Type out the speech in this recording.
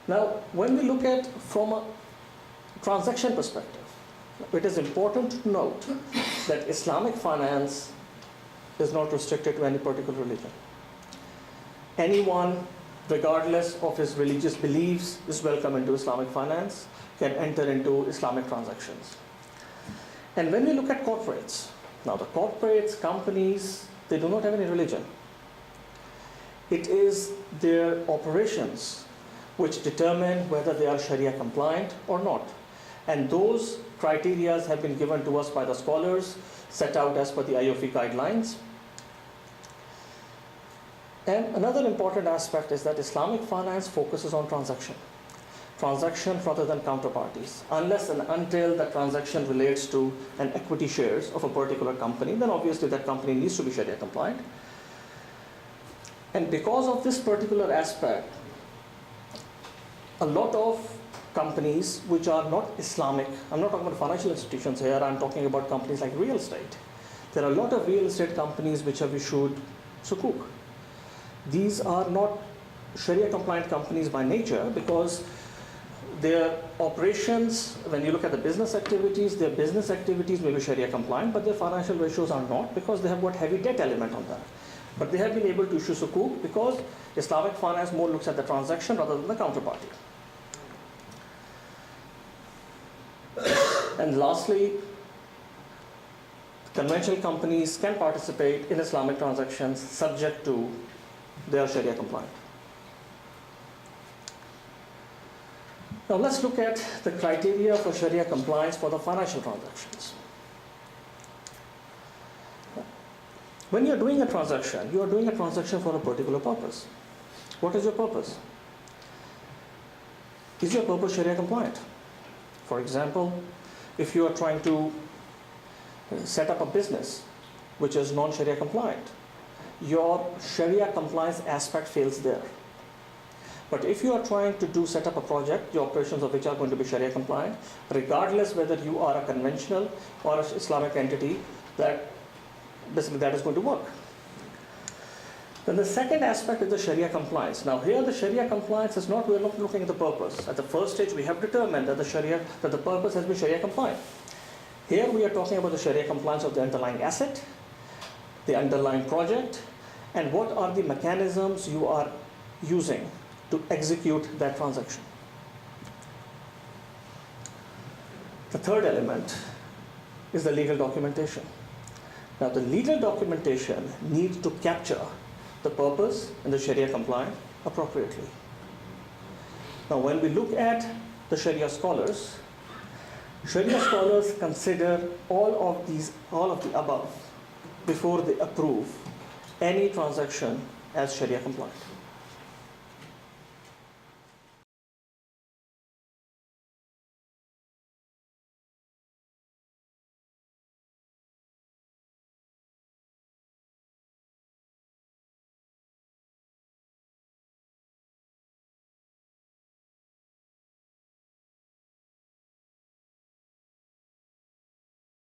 Now, when we look at from a transaction perspective, it is important to note that Islamic finance is not restricted to any particular religion. Anyone, regardless of his religious beliefs, is welcome into Islamic finance, can enter into Islamic transactions. And when we look at corporates, now the corporates, companies, they do not have any religion. It is their operations which determine whether they are Sharia compliant or not. And those criteria have been given to us by the scholars, set out as per the IOF guidelines. And another important aspect is that Islamic finance focuses on transaction rather than counterparties. Unless and until the transaction relates to an equity shares of a particular company, then obviously that company needs to be Sharia compliant. And because of this particular aspect, a lot of companies which are not Islamic, I'm not talking about financial institutions here, I'm talking about companies like real estate. There are a lot of real estate companies which have issued sukuk. These are not Sharia compliant companies by nature because their operations, when you look at the business activities, their business activities may be Sharia compliant, but their financial ratios are not because they have got heavy debt element on that. But they have been able to issue sukuk because Islamic finance more looks at the transaction rather than the counterparty. And lastly, conventional companies can participate in Islamic transactions subject to their Sharia compliant. Now let's look at the criteria for Sharia compliance for the financial transactions. When you're doing a transaction, you are doing a transaction for a particular purpose. What is your purpose? Is your purpose Sharia compliant? For example, if you are trying to set up a business which is non-Sharia compliant, your Sharia compliance aspect fails there. But if you are trying to set up a project, the operations of which are going to be Sharia compliant, regardless whether you are a conventional or an Islamic entity, that basically that is going to work. Then the second aspect is the Sharia compliance. Now here the Sharia compliance is not, we're not looking at the purpose. At the first stage we have determined that the purpose has been Sharia compliant. Here we are talking about the Sharia compliance of the underlying asset, the underlying project, and what are the mechanisms you are using to execute that transaction. The third element is the legal documentation. Now the legal documentation needs to capture the purpose and the Sharia compliant appropriately. Now when we look at the Sharia scholars consider all of the above before they approve any transaction as Sharia compliant.